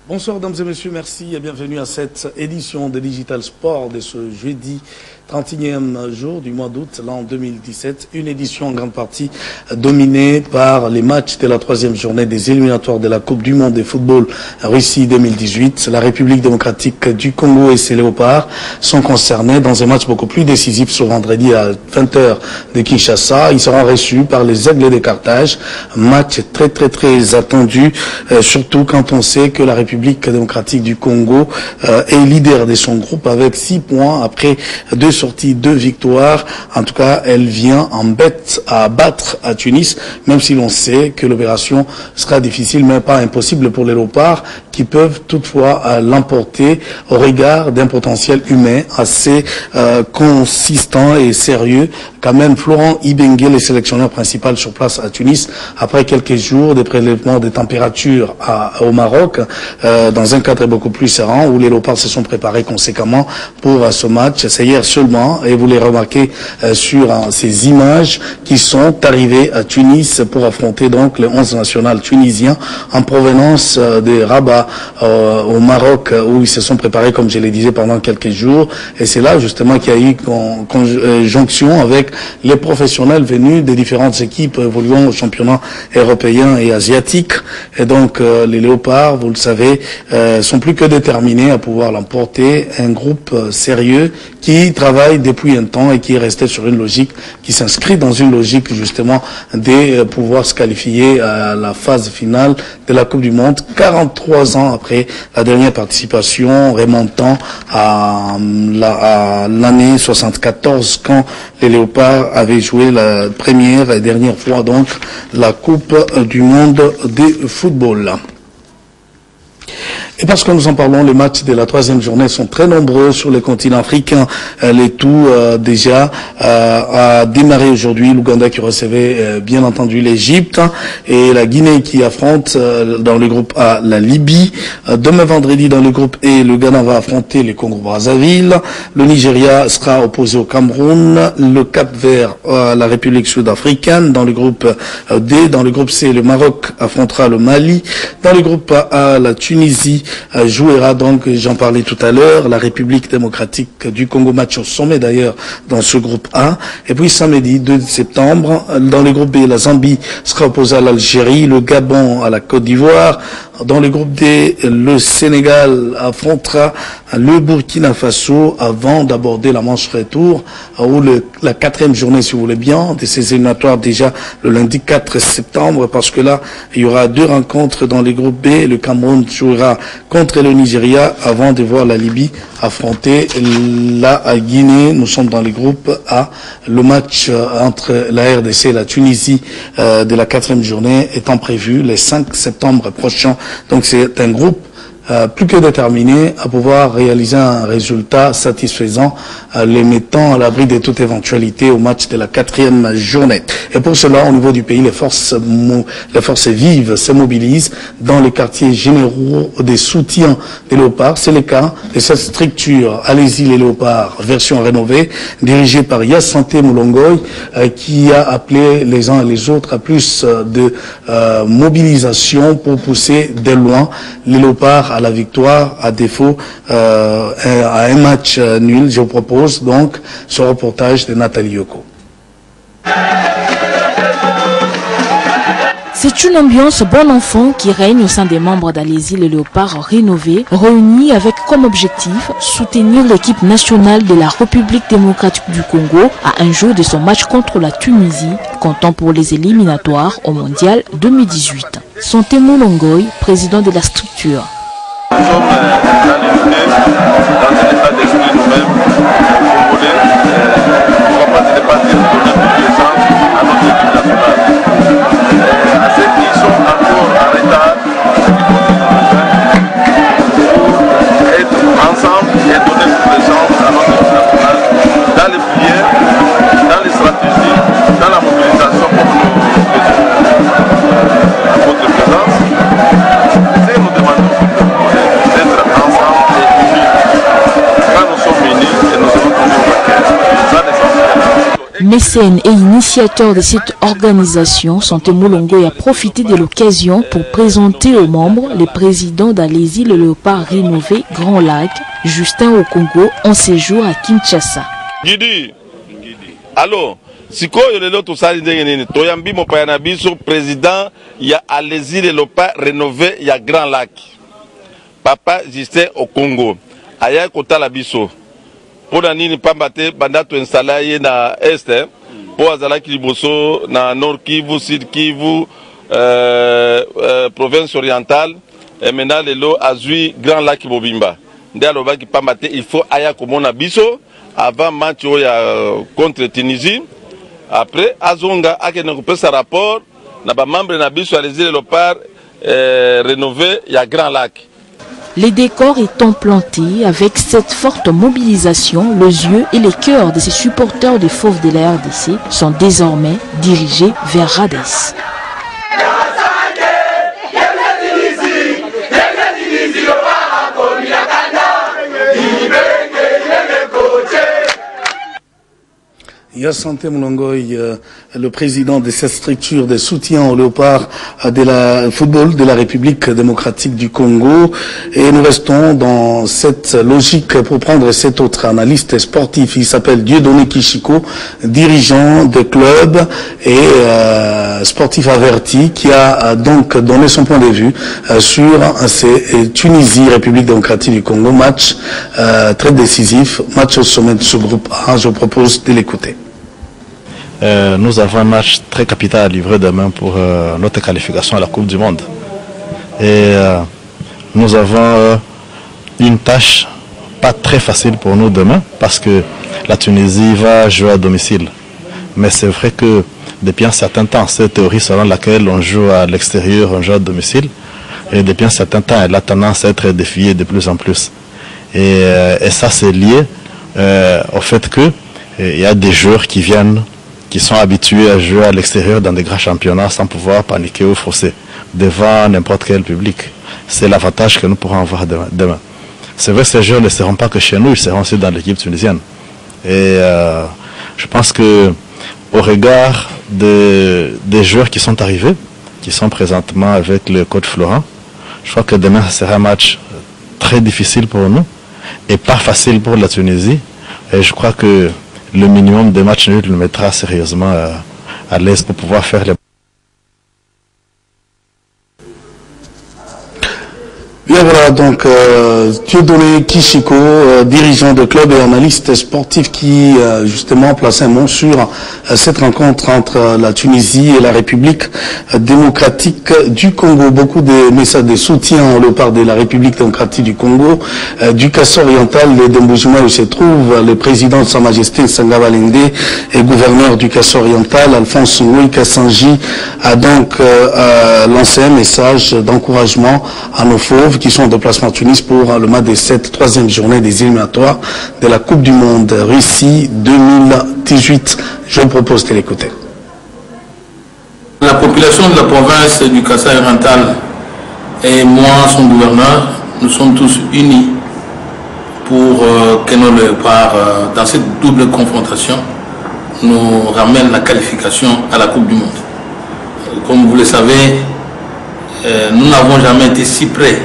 Bonsoir, mesdames et messieurs, merci et bienvenue à cette édition de Digital Sport de ce jeudi 31e jour du mois d'août l'an 2017. Une édition en grande partie dominée par les matchs de la troisième journée des éliminatoires de la Coupe du Monde de football Russie 2018. La République démocratique du Congo et ses léopards sont concernés dans un match beaucoup plus décisif ce vendredi à 20h de Kinshasa. Ils seront reçus par les Aigles de Carthage. Match très attendu, surtout quand on sait que la République démocratique du Congo est leader de son groupe avec 6 points après 2 sorties, 2 victoires. En tout cas, elle vient en bête à battre à Tunis, même si l'on sait que l'opération sera difficile, mais pas impossible pour les léopards qui peuvent toutefois l'emporter au regard d'un potentiel humain assez consistant et sérieux. Quand même, Florent Ibenge, le sélectionneur principal sur place à Tunis, après quelques jours de prélèvement des températures au Maroc, dans un cadre beaucoup plus serein, où les léopards se sont préparés conséquemment pour ce match. C'est hier seulement, et vous les remarquez sur ces images qui sont arrivées à Tunis pour affronter donc les 11 nationales tunisiens en provenance de Rabat au Maroc, où ils se sont préparés, comme je le disais, pendant quelques jours. Et c'est là justement qu'il y a eu conjonction avec les professionnels venus des différentes équipes évoluant au championnat européen et asiatique. Et donc les léopards, vous le savez, sont plus que déterminés à pouvoir l'emporter. Un groupe sérieux qui travaille depuis un temps et qui est resté sur une logique, qui s'inscrit dans une logique justement de pouvoir se qualifier à la phase finale de la Coupe du Monde, 43 ans après la dernière participation, remontant à l'année 74, quand les léopards avaient joué la première et dernière fois donc la Coupe du Monde de football. Et parce que nous en parlons, les matchs de la troisième journée sont très nombreux sur le continent africain. Le tout déjà a démarré aujourd'hui. L'Ouganda qui recevait bien entendu l'Égypte et la Guinée qui affronte dans le groupe A la Libye. Demain vendredi dans le groupe E, le Ghana va affronter le Congo-Brazzaville. Le Nigeria sera opposé au Cameroun. Le Cap-Vert la République sud-africaine. Dans le groupe D, dans le groupe C, le Maroc affrontera le Mali. Dans le groupe A, la Tunisie jouera donc, j'en parlais tout à l'heure, la République démocratique du Congo, match au sommet d'ailleurs dans ce groupe A. Et puis samedi 2 septembre, dans le groupe B, la Zambie sera opposée à l'Algérie, le Gabon à la Côte d'Ivoire. Dans le groupe D, le Sénégal affrontera le Burkina Faso avant d'aborder la manche retour, ou la 4e journée, si vous voulez bien, de ces éliminatoires déjà le lundi 4 septembre, parce que là, il y aura 2 rencontres dans le groupe B. Le Cameroun jouera contre le Nigeria avant de voir la Libye affronter la Guinée. Nous sommes dans le groupe A. Le match entre la RDC et la Tunisie de la 4e journée étant prévu le 5 septembre prochain. Donc c'est un groupe plus que déterminé à pouvoir réaliser un résultat satisfaisant, les mettant à l'abri de toute éventualité au match de la 4e journée. Et pour cela, au niveau du pays, les forces vives se mobilisent dans les quartiers généraux des soutiens des léopards. C'est le cas de cette structure, Allez-y les léopards, version rénovée, dirigée par Yassante Moulongoy, qui a appelé les uns et les autres à plus de mobilisation pour pousser de loin les léopards à la victoire, à défaut à un match nul. Je vous propose donc ce reportage de Nathalie Yoko. C'est une ambiance bon enfant qui règne au sein des membres d'Allez-y les léopards rénovés, réunis avec comme objectif soutenir l'équipe nationale de la République démocratique du Congo à un jour de son match contre la Tunisie, comptant pour les éliminatoires au Mondial 2018. Santé Moulongoy, président de la structure. Nous sommes dans l'unité, dans un état d'esprit nous-mêmes, congolais, nous ne sommes pas dépassés de donner toutes les chances à notre équipe nationale. À ceux qui sont encore en retard, ceux qui continuent pour être ensemble et donner toutes les chances à notre équipe nationale dans les prières, dans les stratégies, dans la mobilisation comme nous faisons à votre présence. Et nous demandons d'être Mécène et initiateur de cette organisation, Santé Moulongo a profité de l'occasion pour présenter aux membres les présidents d'Alési le Léopard rénové Grand Lac, Justin Okongo, en séjour à Kinshasa. Gidi, allô, sikoyo lelo tosali ndenge nini toyambi mopaya biso président ya Alési le Léopard rénové ya Grand Lac. Papa Justin Okongo aya kotala biso. Pona nini pamba te banda to installer na este po azalaki liboso na Nord Kivu, Sud Kivu, province orientale et maintenant lelo azui Grand Lac Bobimba. Nde alobaki pamba te il faut aya komona biso avant match contre Tunisie. Après azonga akene kopesa rapport na ba membre na biso Alési le Léopard rénové ya Grand Lac. Les décors étant plantés avec cette forte mobilisation, les yeux et les cœurs de ces supporters des Fauves de la RDC sont désormais dirigés vers Radès. Il y a Santé Moulongoy, le président de cette structure de soutien au Léopard de la football de la République démocratique du Congo. Et nous restons dans cette logique pour prendre cet autre analyste sportif. Il s'appelle Dieudonné Kishiko, dirigeant de club et sportif averti, qui a donc donné son point de vue sur ces Tunisie, République démocratique du Congo, match très décisif, match au sommet de ce groupe A. Je propose de l'écouter. Nous avons un match très capital à livrer demain pour notre qualification à la Coupe du Monde. Et nous avons une tâche pas très facile pour nous demain parce que la Tunisie va jouer à domicile. Mais c'est vrai que depuis un certain temps, cette théorie selon laquelle on joue à l'extérieur, on joue à domicile, et depuis un certain temps, elle a tendance à être défiée de plus en plus. Et ça, c'est lié au fait qu'il y a des joueurs qui viennent, qui sont habitués à jouer à l'extérieur dans des grands championnats sans pouvoir paniquer ou fausser devant n'importe quel public. C'est l'avantage que nous pourrons avoir demain. C'est vrai que ces joueurs ne seront pas que chez nous, ils seront aussi dans l'équipe tunisienne. Et je pense que au regard des joueurs qui sont arrivés, qui sont présentement avec le coach Florent, je crois que demain sera un match très difficile pour nous et pas facile pour la Tunisie. Et je crois que le minimum de matchs nuls le mettra sérieusement à l'aise pour pouvoir faire les... Bien voilà donc Dieudonné Kishiko, dirigeant de club et analyste sportif qui justement place un mot sur cette rencontre entre la Tunisie et la République démocratique du Congo. Beaucoup de messages de soutien au Léopard de la République démocratique du Congo, du Kasso oriental et d'Emboujima où se trouve le président de Sa Majesté Sangaba Lende et gouverneur du Kasso oriental, Alphonse Ngoui Kassanji, a donc lancé un message d'encouragement à nos fauves qui sont en déplacement à Tunis pour le match de cette troisième journée des éliminatoires de la Coupe du Monde Russie 2018. Je vous propose de l'écouter. La population de la province du Kasaï oriental et moi, son gouverneur, nous sommes tous unis pour que nos léopards, dans cette double confrontation, nous ramènent la qualification à la Coupe du Monde. Comme vous le savez, nous n'avons jamais été si près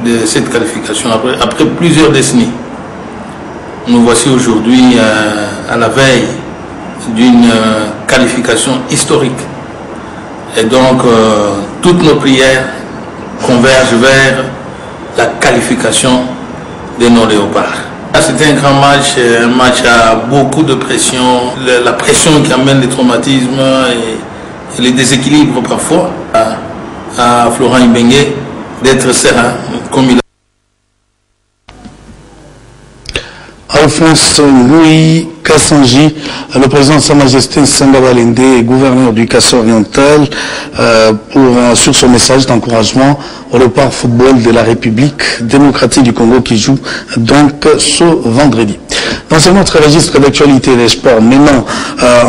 de cette qualification après plusieurs décennies. Nous voici aujourd'hui à la veille d'une qualification historique. Et donc, toutes nos prières convergent vers la qualification de nos léopards. C'était un grand match, un match à beaucoup de pression, la pression qui amène les traumatismes et les déséquilibres parfois à Florent Ibenge d'être serein comme il a. Alphonse Ngoui Kassanji, le président de Sa Majesté Sangaba Lende et gouverneur du Kasso oriental, sur son message d'encouragement au Léopard football de la République démocratique du Congo qui joue donc ce vendredi. Dans un autre registre d'actualité des sports, maintenant,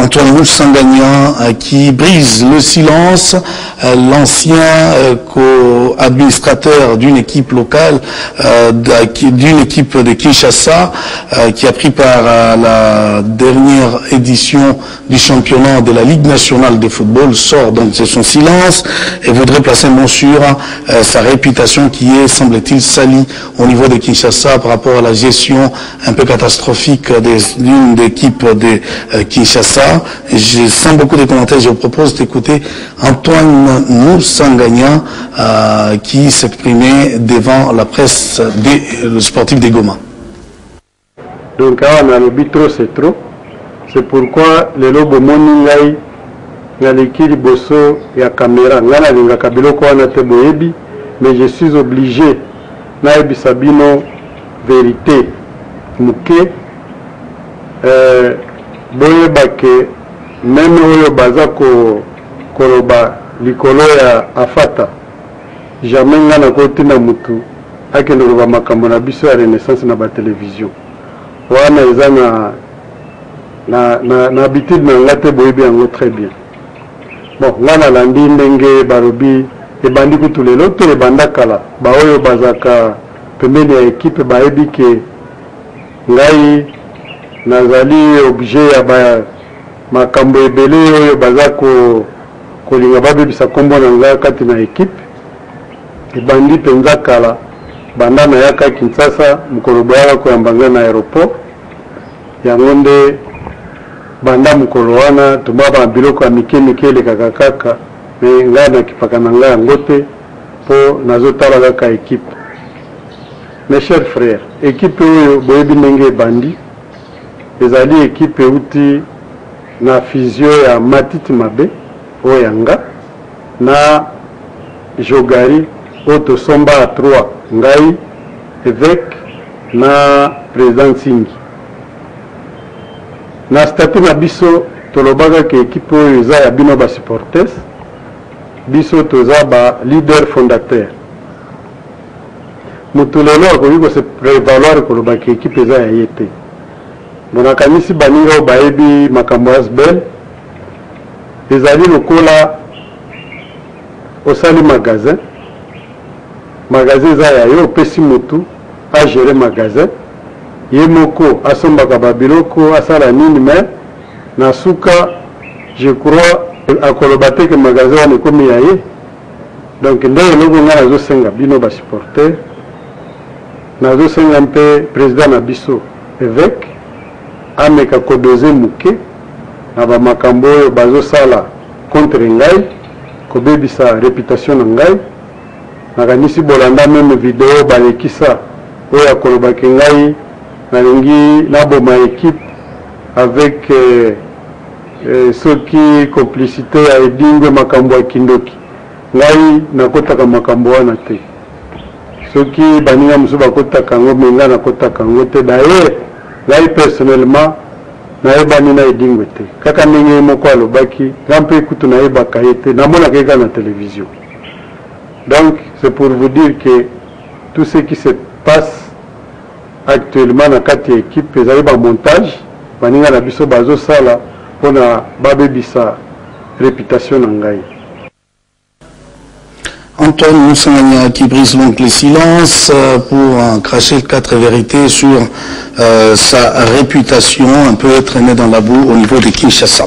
Antoine Moussangagnan qui brise le silence, l'ancien co-administrateur d'une équipe locale, d'une équipe de Kinshasa, qui a pris part à la dernière édition du championnat de la Ligue nationale de football, sort donc de son silence et voudrait placer mot sur sa réputation qui est, semble-t-il, salie au niveau de Kinshasa par rapport à la gestion un peu catastrophique d'une équipe de Kinshasa. Je sens beaucoup de commentaires, je vous propose d'écouter Antoine Moussangagnan qui s'exprimait devant la presse des sportifs des Goma. Donc on a le trop, c'est trop. C'est pourquoi les lobes moningai na l'équipe bosso ya caméra ngana linga kabiloko wana te boyebi, mais je suis obligé na yebi sabino vérité muke boyeba ke même oyo baza ko koloba likolo ya afata jamais ngana kotina mutu akende loba makambo na biso ya renaissance na ba télévision wana eza na habitude na ngate boyebi yango très bien. Bon, ngana landi ndenge barobi ebandi kutu lelo to ebanda kala ba oyo bazaka pembeni ya ekipe bayebi ke ngai nazali objet ya ba makambo ebele oyo baza kolinga babebisa kombo na ngai kati na ekipe ebandi penza kala banda na yaka Kinshasa mukolo boyaka koyamba ngai na aéroport yango nde banda mukolo wana tumaba biloko ya mike elekaka kaka me ngai nakipaka na ngai yango te mpo nazotala kaka ekipe. Mes chers frères, ekipe oyo boyebi ndenge ebandi ezali ekipe euti na fusion ya Matiti Mabe oyo yanga na Jogari oyo tosomba a 3 ngai évêque na président Singi. Na statut na biso tolobaka ke ekipe oyo eza ya bino ba supporters biso toza ba leader fondateur. Mutu lelo akoki kose prévaloir koloba ke ekipe eza ya ye te. Bonakanisi baninga oyo bayebi makambo ya asbel ezali lokola osali magasin eza ya yo opesi mutu agere magasin ye moko asombaka babiloko asala nini me na suka je crois akoloba te ke magasin wana ekomi ya ye. Donc nde eloko ngai nazosenga bino basupporter nazosenga mpe président na biso évêque ameka kodoze muke na bamakambo oyo bazosala contre ngai kobebisa réputation na ngai. Nakanisi bolanda meme video balekisa oyo akolobaki ngai nalingi naboma équipe avec soki complicité ya edingwe makambo ya kindoki ngai nakotaka makambo wana te. Soki baninga mosusu bakotaka yango me ngai nakotaka yango te. D'ailleurs ngai personnellement nayebani na edingwe te kaka ndenge ye moko alobaki nga mpe kutu nayebaka ye te namonaka eka na télévision. Donc c'est pour vous dire que tout ce qui se passe actuellement na kati ya équipe ezali ba montage baninga na biso bazosala mpona babebisa réputation na ngai. Antoine Moussangagnan qui brise donc le silence pour cracher 4 vérités sur sa réputation un peu traînée dans la boue au niveau de Kinshasa.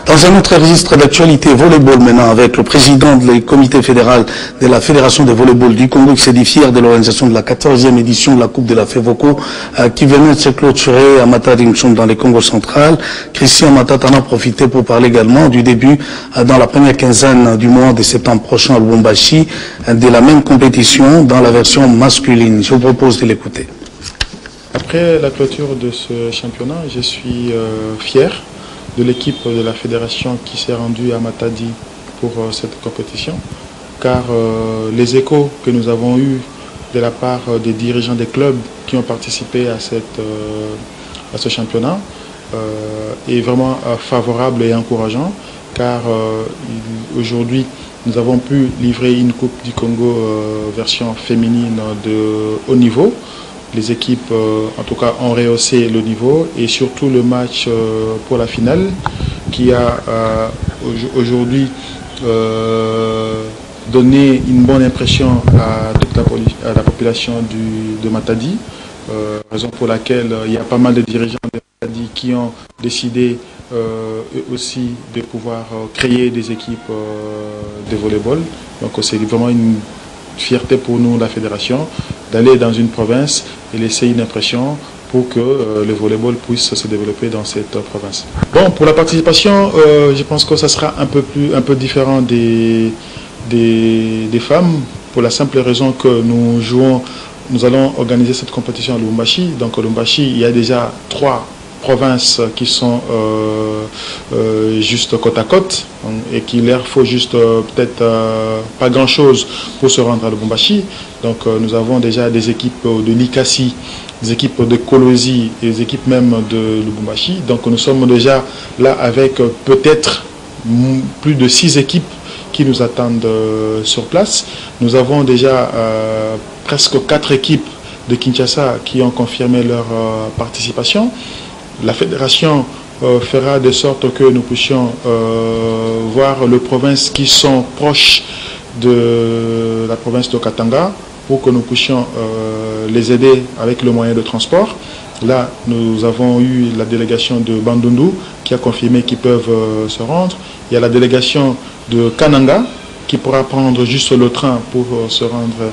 Dans un autre registre d'actualité, volleyball maintenant, avec le président du comité fédéral de la Fédération de volleyball du Congo qui s'est dit fier de l'organisation de la 14e édition de la Coupe de la FEVOCO qui venait de se clôturer à Matadi dans les Congo central. Christian Matata en a profité pour parler également du début dans la première quinzaine du mois de septembre prochain à Lubumbashi de la même compétition dans la version masculine. Je vous propose de l'écouter. Après la clôture de ce championnat, je suis fier de l'équipe de la fédération qui s'est rendue à Matadi pour cette compétition, car les échos que nous avons eus de la part des dirigeants des clubs qui ont participé à ce championnat est vraiment favorable et encourageant, car aujourd'hui nous avons pu livrer une Coupe du Congo version féminine de haut niveau Les équipes, en tout cas, ont rehaussé le niveau et surtout le match pour la finale qui a aujourd'hui donné une bonne impression à toute la population de Matadi, raison pour laquelle il y a pas mal de dirigeants de Matadi qui ont décidé eux aussi de pouvoir créer des équipes de volleyball. Donc c'est vraiment une fierté pour nous, la fédération, d'aller dans une province et laisser une impression pour que le volleyball puisse se développer dans cette province. Bon, pour la participation, je pense que ça sera un peu différent des femmes, pour la simple raison que nous allons organiser cette compétition à Lubumbashi. Donc à Lubumbashi, il y a déjà 3 provinces qui sont juste côte à côte et qu'il leur faut juste peut-être pas grand chose pour se rendre à Lubumbashi. Donc nous avons déjà des équipes de Likasi, des équipes de Kolosi et des équipes même de Lubumbashi. Donc nous sommes déjà là avec peut-être plus de 6 équipes qui nous attendent sur place. Nous avons déjà presque 4 équipes de Kinshasa qui ont confirmé leur participation. La fédération fera de sorte que nous puissions voir les provinces qui sont proches de la province de Katanga pour que nous puissions les aider avec le moyen de transport. Là, nous avons eu la délégation de Bandundu qui a confirmé qu'ils peuvent se rendre. Il y a la délégation de Kananga qui pourra prendre juste le train pour se rendre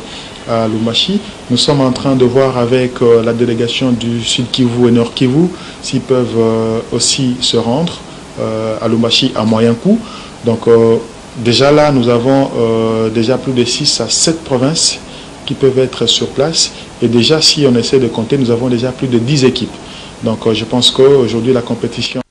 à Lubumbashi. Nous sommes en train de voir avec la délégation du Sud Kivu et Nord Kivu s'ils peuvent aussi se rendre à Lubumbashi à moyen coût. Donc déjà là, nous avons déjà plus de 6 à 7 provinces qui peuvent être sur place. Et déjà, si on essaie de compter, nous avons déjà plus de 10 équipes. Donc je pense qu'aujourd'hui, la compétition